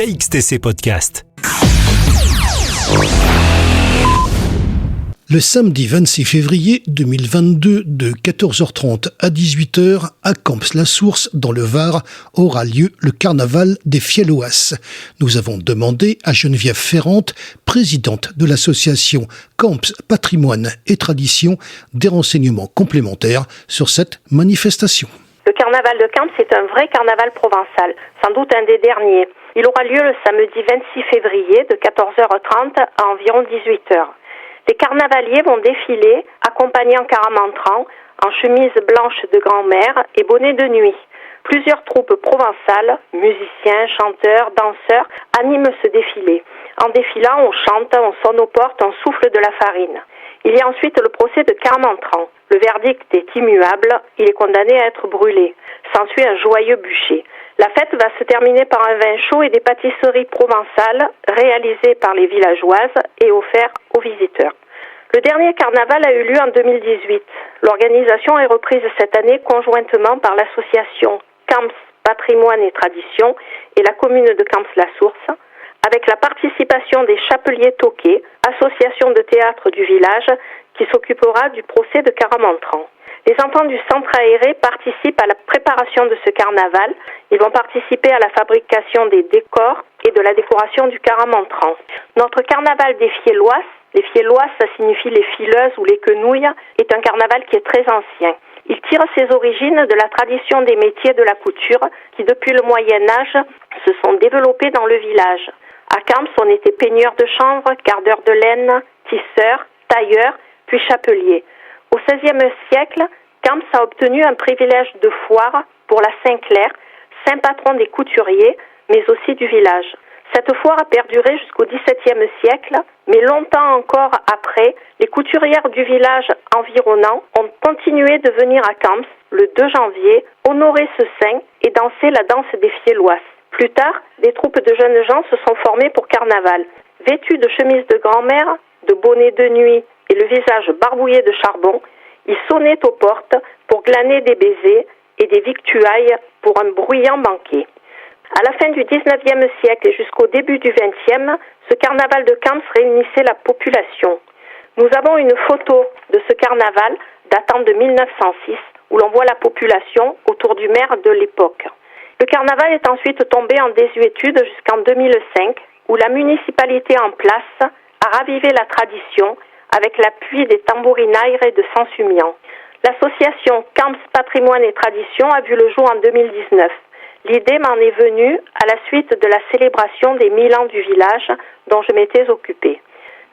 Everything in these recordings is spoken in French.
KXTC Podcast. Le samedi 26 février 2022 de 14h30 à 18h à Camps-la-Source dans le Var aura lieu le carnaval des Fielloas. Nous avons demandé à Geneviève Ferrante, présidente de l'association Camps Patrimoine et Tradition, des renseignements complémentaires sur cette manifestation. Le carnaval de Camps est un vrai carnaval provençal, sans doute un des derniers. Il aura lieu le samedi 26 février de 14h30 à environ 18h. Les carnavaliers vont défiler, accompagnés en caramantrant, en chemise blanche de grand-mère et bonnet de nuit. Plusieurs troupes provençales, musiciens, chanteurs, danseurs, animent ce défilé. En défilant, on chante, on sonne aux portes, on souffle de la farine. Il y a ensuite le procès de Carmantran. Le verdict est immuable, il est condamné à être brûlé. S'ensuit un joyeux bûcher. La fête va se terminer par un vin chaud et des pâtisseries provençales réalisées par les villageoises et offerts aux visiteurs. Le dernier carnaval a eu lieu en 2018. L'organisation est reprise cette année conjointement par l'association Camps Patrimoine et Tradition et la commune de Camps-la-Source, avec la participation des Chapeliers Toqués, association de théâtre du village, qui s'occupera du procès de Caramantran. Les enfants du centre aéré participent à la préparation de ce carnaval. Ils vont participer à la fabrication des décors et de la décoration du Caramantran. Notre carnaval des Fielloas, les Fielloas, ça signifie les fileuses ou les quenouilles, est un carnaval qui est très ancien. Il tire ses origines de la tradition des métiers de la couture qui, depuis le Moyen-Âge, se sont développés dans le village. À Camps, on était peigneur de chanvre, gardeur de laine, tisseur, tailleur, puis chapelier. Au XVIe siècle, Camps a obtenu un privilège de foire pour la Saint-Clair, saint patron des couturiers, mais aussi du village. Cette foire a perduré jusqu'au XVIIe siècle, mais longtemps encore après, les couturières du village environnant ont continué de venir à Camps le 2 janvier, honorer ce saint et danser la danse des Fielloas. Plus tard, des troupes de jeunes gens se sont formées pour carnaval. Vêtus de chemises de grand-mère, de bonnets de nuit et le visage barbouillé de charbon, ils sonnaient aux portes pour glaner des baisers et des victuailles pour un bruyant banquet. À la fin du XIXe siècle et jusqu'au début du XXe, ce carnaval de Camps réunissait la population. Nous avons une photo de ce carnaval datant de 1906 où l'on voit la population autour du maire de l'époque. Le carnaval est ensuite tombé en désuétude jusqu'en 2005 où la municipalité en place a ravivé la tradition avec l'appui des tambourinaires et de Saint-Sumian. L'association Camps Patrimoine et Tradition a vu le jour en 2019. L'idée m'en est venue à la suite de la célébration des 1000 ans du village dont je m'étais occupée.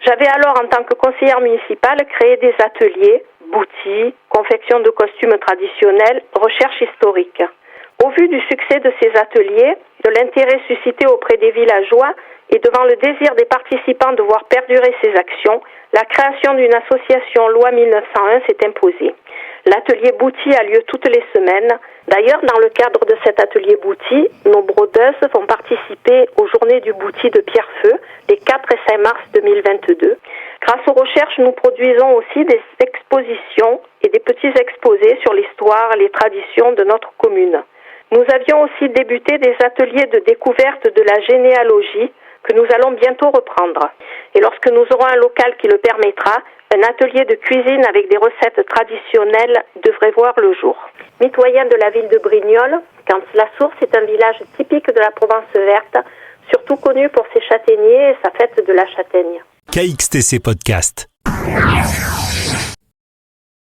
J'avais alors, en tant que conseillère municipale, créé des ateliers, boutis, confection de costumes traditionnels, recherche historique. Au vu du succès de ces ateliers, de l'intérêt suscité auprès des villageois et devant le désir des participants de voir perdurer ces actions, la création d'une association loi 1901 s'est imposée. L'atelier Bouti a lieu toutes les semaines. D'ailleurs, dans le cadre de cet atelier Bouti, nos brodeuses vont participer aux journées du Bouti de Pierrefeu, les 4 et 5 mars 2022. Grâce aux recherches, nous produisons aussi des expositions et des petits exposés sur l'histoire et les traditions de notre commune. Nous avions aussi débuté des ateliers de découverte de la généalogie que nous allons bientôt reprendre. Et lorsque nous aurons un local qui le permettra, un atelier de cuisine avec des recettes traditionnelles devrait voir le jour. Mitoyen de la ville de Brignoles, Camps-la-Source est un village typique de la Provence verte, surtout connu pour ses châtaigniers et sa fête de la châtaigne. KXTC Podcast.